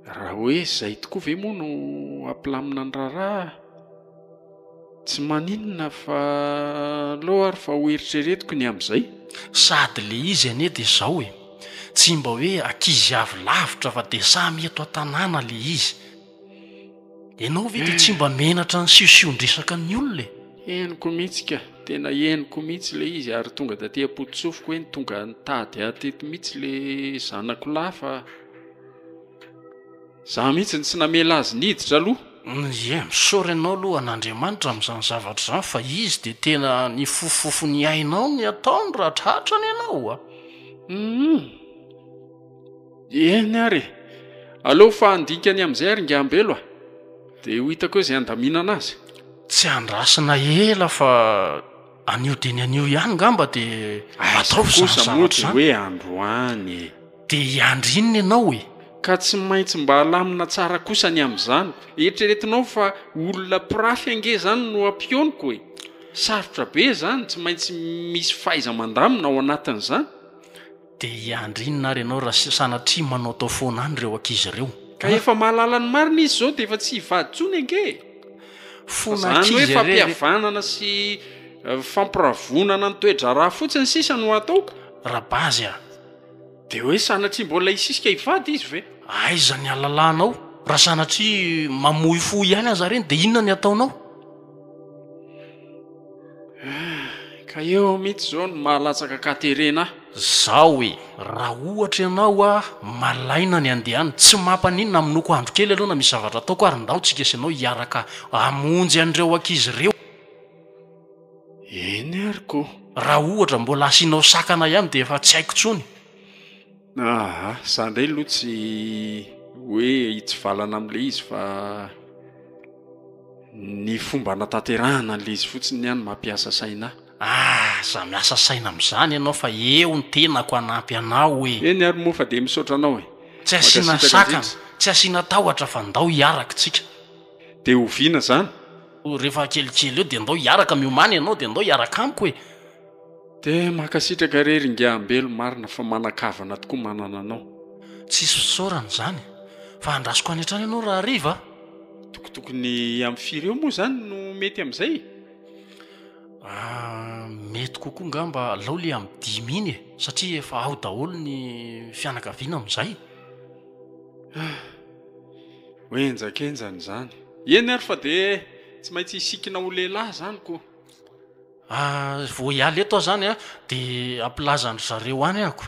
A: raha hoe zay tokoa ve moa no ampilamina ny raharaha tsy maninona fa loa ary fa ho eritreretiko ny amin'izay.
F: Sady le izy ane dia zao e tsy mba hoe ankizy avy lavitra fa dia samy eto an-tanàna le izy. Ianao ve dia tsy mba menatra ny siosion-dresaka ny olona e?
A: Henoko mihitsy ka, tena henoko mihitsy le izy ary tonga da tia potsofoko hoe tonga nitady ateto mihitsy le zanako lafa za mihitsy tsy namela azy niditra aloha.
F: Ie, misaory ianao aloha an'Andriamanitra amin'izany zavatra izany fa izy dia tena ny fofofo ny ainao ny ataony raha tratrany ianao a.
A: Eny ary aleo fa andikany amin'izay ary ringaambelo a dia ho hitako hoe izay andaminana azy.
F: Tsy andrasina ela fa anio dia ny anio ihany ngamba dia ataovy izany zavatra izany.
A: Hoe androany
F: dia hiandrinina ianao e
A: ka tsy maintsy mba halamina tsara kosa ny amin'izany. Eritreretinao fa olona pirafy ange zany no ampioniko e. Sarotra be zany tsy maintsy misy faiza mandamina ao anatin'izany.
F: Dia hiandrinina ary ianao raha sanatria manao tao foana any ireo ankizy ireo.
A: Ka efa mahalala ny marina izy zao dia efa tsy hivady tsony ange.
F: Fona ankizy
A: hoe fampihavanana sy fampiravonana ny toedra raha fotsiny sisa no ataoko.
F: Rabazy a
A: dia hoe sanatria mbola isisika hivady izy ve?
F: Aiza ny alalanao raha sanatria mamoy fo ihany aza reny dia inona ny ataonao?
A: Ka eo mihitsy zao no mahalatsaka katerena.
F: Zao e raha ohatra ianao a malaina ny andehany tsy mampaninona aminoko andro kely aloha na misy zavatra ataoko ary ndao tsika sy ianao hiaraka hamonjy an'ireo ankizy ireo.
A: Eny ary ko
F: raha ohatra mbola asianao sakana ihany dia efa tsy haiko tsony.
A: Za ndray aloha tsy hoe hitsivalana amin'le izy fa ny fomba natanterahana an'le izy fotsiny ihany mampiasa saina.
F: Za miasa saina amin'izany ianao fa eo ny tenako hanampy anao e.
A: Eny ary moa fa dia misaotra anao e.
F: Tsy asiana sakana tsy asiana tahotra fa ndao hiaraka tsika.
A: Dia oviana zany.
F: Rehefa kelikely eo dia ndao hiaraka miomany ianao dia ndao hiaraka amiko e.
A: Dia makasitraka re ringaambelo marina fa manakavana tokoa manana anao.
F: Tsisy fisaorana izany fa andrasoko any hatrany ianao raha hariva.
A: Tokotokony amin'ny firy eo moa zany no mety amin'izay?
F: Mety kokoa ngamba alao le amin'ny 10 iny e satria efa ao daholo ny fianakaviana amin'izay.
A: Hoenjakenjany zany. Eny ary fa dia tsy maintsy hisikina ho lehilahy zany ko.
F: Vao hialy eto zany a dia ampilazany zareo any ahako.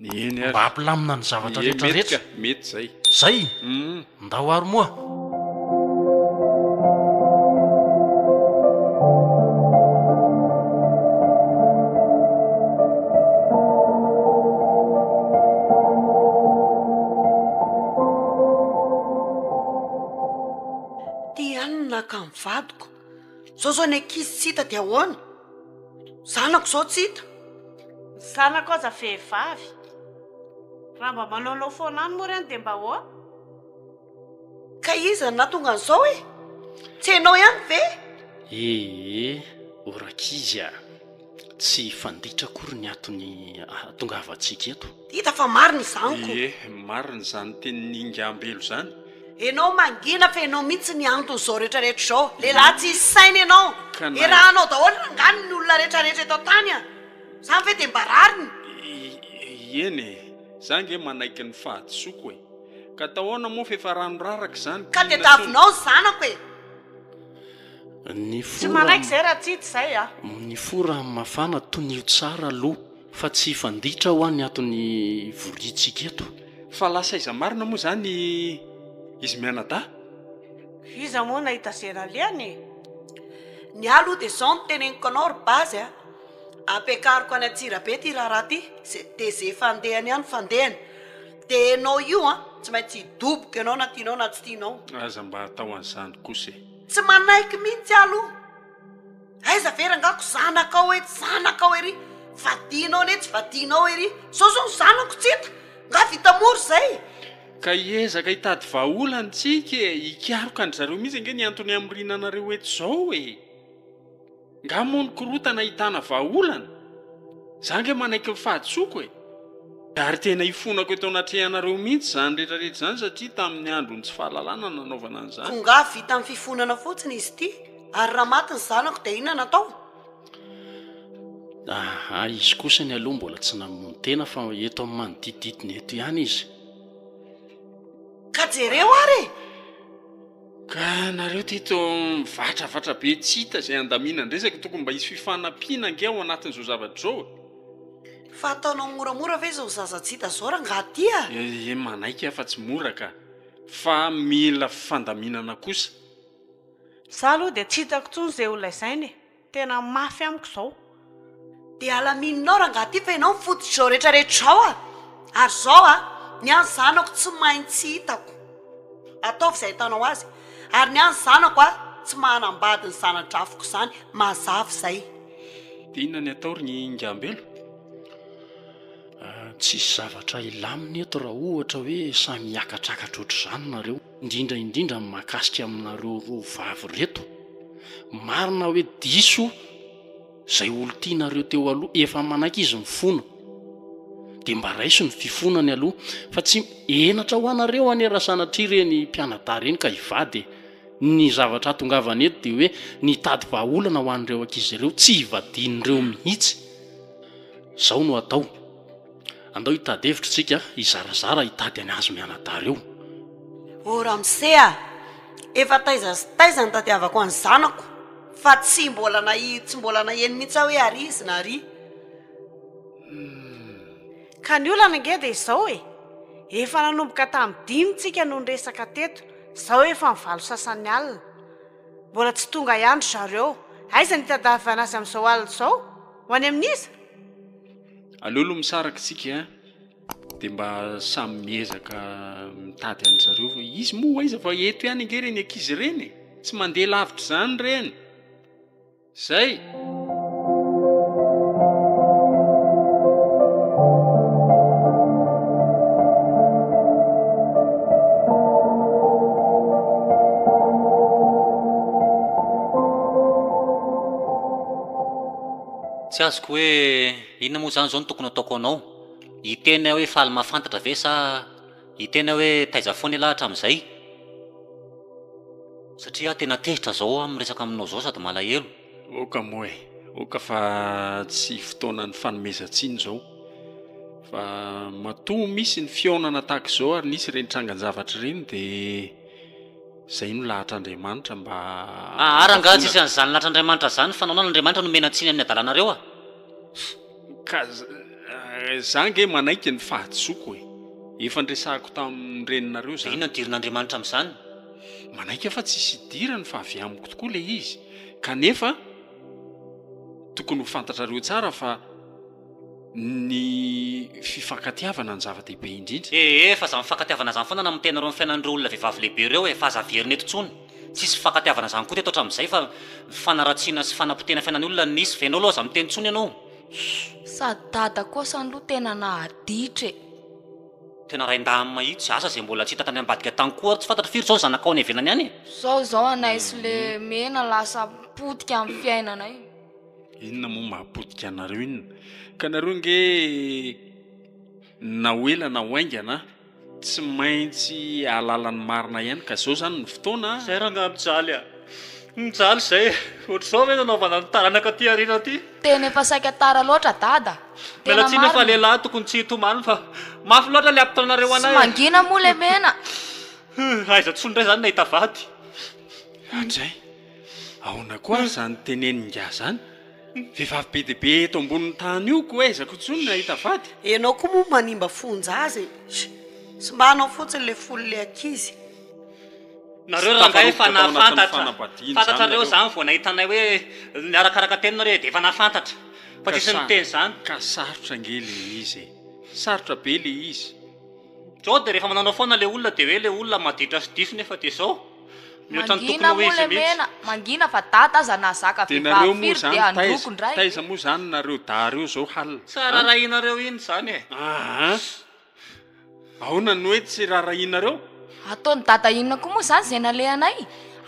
A: Eny ary
F: mba hampilamina ny zavatra rehetrarehetra.
A: Mety zay.
F: zay ndao ary moa
D: ka mivadiko zao zao ny ankizy tsy hita dia ahoana zanako zao tsy hita
E: zanako aza vehivavy raha mba manaonao foana any moa reny dia mba hoa
D: ka iza natonga an'izao e tsy hainao ihany ve
F: orakizy a tsy fanditra akory ny atony atongavantsika eto
D: hita fa mariny zaniko
A: mariny zany tenin'ingambelo zany
D: ianao mangina fa ianao mihitsy ny anton'izao rehetrarehetra zao lehilahy tsy hisy saina ianao rahanao daholo rangany ny olona rehetrarehetra eto tany a zany ve dia mba rariny
A: eny za nge manaiky ny fahatsoko e ka tahoana moa fa efa rano raraka zany
D: ka dia davinao ny zanako e
E: tsy manaiky zay raha tsy hity zay a
F: ny fora mafana tonio tsara aloha fa tsy fanditra ho any atony voritsika eto
A: fa lasa iza marina moa zany izy mianada
E: iza moa nahita zeraleany
D: ny aloha dia zao no teneniko anao ry bazy a ampiakariko any Antsirabe ty raharaha ty dia zay fandehany ihany fandehany dia ianao io a tsy maintsy hidoboka ianao na tianao na tsy tianao
A: aza mba atao an'izany kosa
D: tsy manaiky mihitsy aloha aiza verangako zanakao e tsy zanakao ery vadianao ne tsy vadianao ery sao zao ny zanako tsy hita nga vita mory zay
A: ka hiezaka hitady vaolantsika hikaroka any zareo mihitsy nge ny antony amrinanareo eto zao e nga moa ny korotana hitana vaolana za nge manaiky mifahatsoko e ary tena hifonako eto anatrehanareo mihitsy zany rehetrarehetra zany satria tamin'ny androny tsy fahalalana nanaovana an'izany
D: konga vita amin'ny fifonana fotsiny izy ity ary raha maty ny zanako dia inona natao
F: izy kosa ny aloha mbola tsy namony tena fa eto amin'ny manodidididiny eto ihany izy
D: ka jereo ary
A: ka nareo teto mivatravatra be tsy hita zay andamina ndresaka tokony mba hisy fifanampiana nge ao anatin'izao zavatra zao
D: fa ataonao moramora ve zao zaza tsy hita zao raha ngatya
A: manaiky afa tsy mora ka fa mila fandaminana kosa
E: za aloha dia tsy hitako tsony zay olona izainy tena mafy amiko zao
D: dia alamininao raha ngaty fa ianao mifototra zao rehetrarehetra zao a ary zao a ny any zanako tsy maintsy hitako ataovy izay hitanao azy ary ny any zanako a tsy mahanambady ny zanadrafiko zany mazavy zay
A: dia inona ny ataory ny ingambelo
F: tsisy zavatra ilaminy eto raha ohatra hoe samy hiakatrakatra oatra izany nareo indrindraindrindra mahakasika aminareo roa vavy reto marina hoe diso zay olo tianareo teo aloha efa manaiky izy mifona dia mba raiso ny fifonany aloha fa tsy enatra ho anareo anerasana-tri reny mpianada reny ka hivady ny zavatra atongavany eto dia hoe nitady vahaolana ho an'ireo ankizy ireo tsy hivadin'ireo mihitsy zao no atao andao hitady hevitra tsika hizarazara hitady any azy mianada reo
D: ora mise a efa taiza sy taiza ny tadiavako any zanako fa tsy mbola naheno mihitsy hoe ary izy na ary
E: ka ny olana nge dia izao e efa nanomboka tamin'ny dinitsika no nresaka teto zao efa mivalo sasan'ny alina mbola tsy tonga ihany zareo aiza nitadavana azy amin'izao alina zao ho any amin'iza
A: aleolo misaraka tsika dia mba samy miezaka mitady any zareo fa izy moa aiza fa eto ihany nge reny ankizy reny tsy mandeha lavitra zany reny zay
B: tsy azoko hoe inona moa zany zao no tokony ataoko anao hitena hoe faly mahafantatra ve sa hitena hoe taiza foana lahatra amin'izay satria tena tezitra zao amin'ny resaka aminao zao sady malahelo
A: oka moa e oka fa tsy fotoanany fanomezantsiny zao fa matoa misy ny fionana tahaka izao ary nisy reny trangan-javatra reny dia zay no lahatr'Andriamanitra mba
B: aranga tsisy an'izany lahatr'Andriamanitra zany fa nanao n'Andriamanitra no menantsiny amin'ny adalanareo
A: ka za nge manaiky ny fahatsoko e efa ndresahako tamin'nyreninareo
B: de
A: zany
B: inona dirin'andriamanitra amin'izany
A: manaiky efa tsisy idirany fa avy amiko tokoa le izy kanefa tokony ho fantatrareo tsara fa ny fifankatiavana ny zava-dehibe indrindra
B: fa za mifankatiavana zany foana na mitena reo ny fiainan'ireo olona vehivavy lehibe reo efa aza verina eto ntsony tsisy fifankatiavana zany koa teto hatramin'izay fa fanaratsiana sy fanampotena fiainan'ny olona nisy venao aloha za miteny ntsony ianao
C: sady dada kosa aloha tena nahaditra
B: tena rainda amin'ny mahitsy asa zay mbola tsy hita tany ambadika tany koa ary tsy fantatra firy zao ny zanakao any evenany any
C: zao anay sy le mena lasa potika amin'ny fiainanay
A: inona moa mahapotika anareo inona ka nareo nge na oela na oaingana tsy maintsy alalan'ny marina ihany ka zao zany ny fotoana
B: zay raha ngamijaly mijaly zay ohatr'izao ve nanaovana ny taranaka ty arina ty
C: tena efa saika tara loatra dada
B: mela tsiny efa lehilahy tokony tsy hitomany fa mafy loatra le ampitaonareo anay
C: mangina moa le mena
B: aiza tsony ray zany nahita vady
A: andray ahoana koa zany teneninga zany vehivavy be dehibe eto ambonin'ny tany io ko aizako tsony nahita vady
D: ianao koa moa manimba fonja azy sy mba anao fotsiny le folo le akizy
B: nareo rangay efa nafantatrareo zany vao nahitanay hoe niarakaraka teninareo de efa nafantatra fa tsisy niteny zany
A: ka sarotra nge le izy sarotra be le izy
B: zao de rehefa mananao foana le olona de hoe le olona maditra sy diso nefa de zao
C: mangina moa le mena mangina fa data aza nazaka
A: tenareo moa
C: vehivavy de androko
A: zany
C: ndray
A: taiza moa zany nareo dareo zao halina
B: tsara rahinareo iny zany
A: ahoana ny hoe tsy rarahinareo
C: ataony dada inona koa moa zany zay nalehanay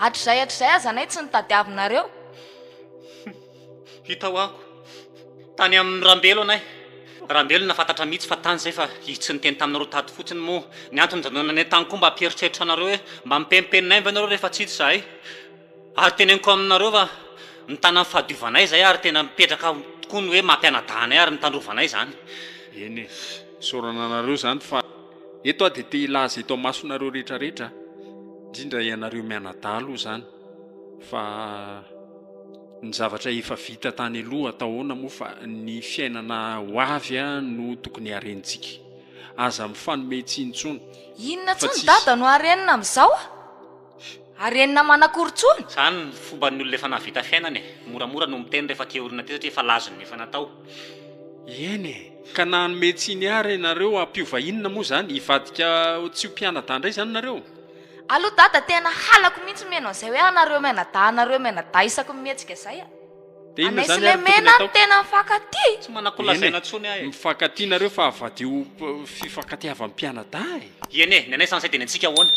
C: hatr'izay aza anay tsy nitadiavinareo
B: hitao ako tany amin'ny rambelo anay rambelo nafantatra mihitsy fa tany zay fa izy tsy niteny taminareo tady fotsiny moa ny antony zanonanay tany koa mba hampieritreritra anareo hoe mba mipempenina va nareo rehefa tsitsy zahay ary teneniko aminareo fa ny tana ny fahadiovanay zay ary tena mipetraka tokoa ny hoe mampianadanay ary nitandrovanay zany
A: eny sorana anareo zany fa eto a de te ilaza eto masonareo rehetrarehetra indrindra ianareo mianadalo zany fa ny zavatra efa vita tany aloha atao hoana moa fa ny fiainana hoavy no tokony harentsika aza mifanometsiny
C: inona tsony dada no arenina am'izao arenina manakorontsony
B: zany ny fomba ny olona efa navita fiainany moramora no miteny rehefa te orina ty satria efa lazony efa natao
A: eny ka nanometsiny ary nareo ampiova inona moa zany hivadika tsy ho mpianada ndray zany nareo
C: aloha dada tena halako mihitsy meno an'izay hoe anareo menada isako mihetsika zay anay sy le mena no tena mifankaty
B: tsy manakolazaina tsony ahy
A: mifankaty nareo fa avadio fifankatiavan'ny mpianada
B: eny ny anay san'izay de ny antsika ahoana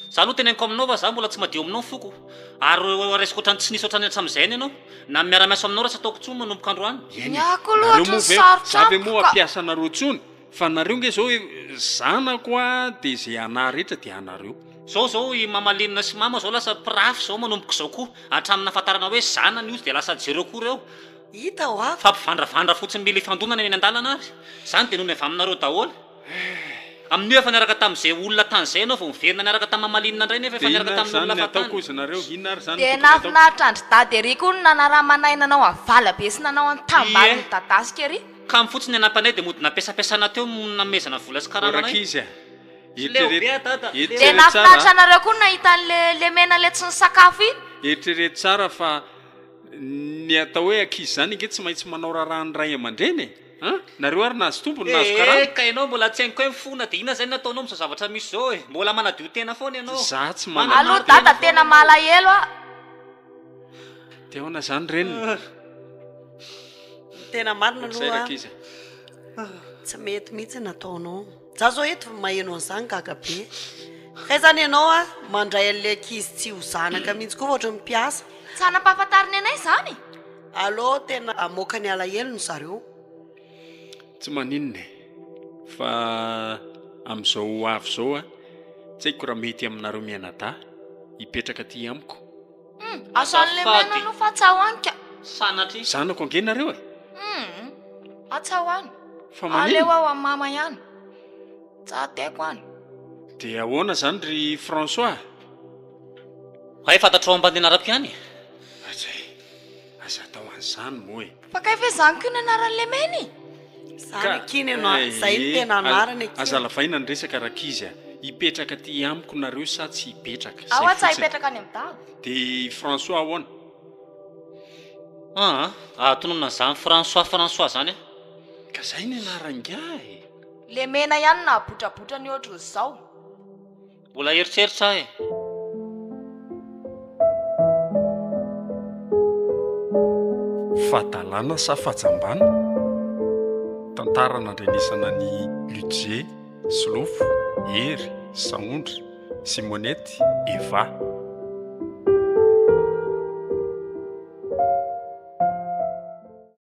B: za aloha teneniko aminao fa za mbola tsy madio aminao foko ary resiko ohatrany tsy nisy ohatrany hatram'izay ny anao na miara-miasa aminao raha tsy ataoko tsony manomboka andro any
C: miako loatra ny sarotra
A: ave moa ampiasa nareo tsony fa nareo nge zao hoe zanako a de zay ana rehetra de anareo
B: zao i mamalinina sy mama zao lasa pirafy zao manomboka zao koa hatramina fatarana hoe zana ny ozy de lasa jereo koa reo
D: hita ho avy
B: fa mpivandravandra fotsiny mila ifandonana eny an-dalana ary zany de noho ny avy aminareo daholo amin'io efa niaraka tamin'izay olona tany zay anao vao miverina niaraka tamin'ny mamalinina indray nefa efa niaraka tamin'ny olona
A: ataoko izy nareo inona ary zany
C: de nafinaritra andry dady ery koa no nanaramanay nanao avala be sy nanao antambary ny dadasika ery
B: ka my fotsiny anampanay de mody nampiasampiasana teo namezana vola sy karamanay
A: izy
C: de nafinaritra anareo koa nahita le mena le tsy ny sakafo iny
A: eritrereto tsara fa ny atao hoe akizy zany inge tsy maintsy manao raharaha ny ray aman-dreny nareo ary nahazo tompony nahazo karama
B: ka ianao mbola tsy hainiko hoe mifona de ina zay nataonao misa zavatra misy zao e mbola manadio tena foana ianao
A: za tsy
C: aloha dada tena malahelo
A: te ahoana zany renina
D: tena marina aloha tsy mety mihitsy nataonao za zao eto maheno an'izany gagabe kay zany ianao mandray an'le akizy tsy ho zanaka mihitsy koa ohatra mipiasa
C: tsy anampahafantariny anay zany
D: aloha tena amoaka ny alahelo ny zareo
A: tsy maninona fa am'izao avy zao tsy haiko raha mety aminareo mianada hipetraka ty amiko
C: asan'le mena no fatsahoanka
B: sanatry
A: zanako angenareo
C: atsahoany
A: fa
C: aleo ao amin'ny mama ihany tsateko any
A: de ahoana zany ry François
B: ay fantatrao ambandenarako ihany
A: aza atao an'izany moa
C: fa kay ve zany koa ny anaran'le meny
D: Zany akiny ianao zay ny tena anarany akiny.
A: Azalavaina ny resaka rakizy a hipetraka ty amiko nareo sa tsy hipetraka
C: ao a tsy hipetraka any amin'ny tany
A: de François ahoana
B: tonona zany François zany a
A: ka zay ny anarangahy
C: le mena ihany na botrabotra ny ohatro zao
B: mbola eritreritra e
A: fadalana sa fajambana tantara nandrenesana ny Ludger, Slofo, Hery, Saondry, Simonety, Eva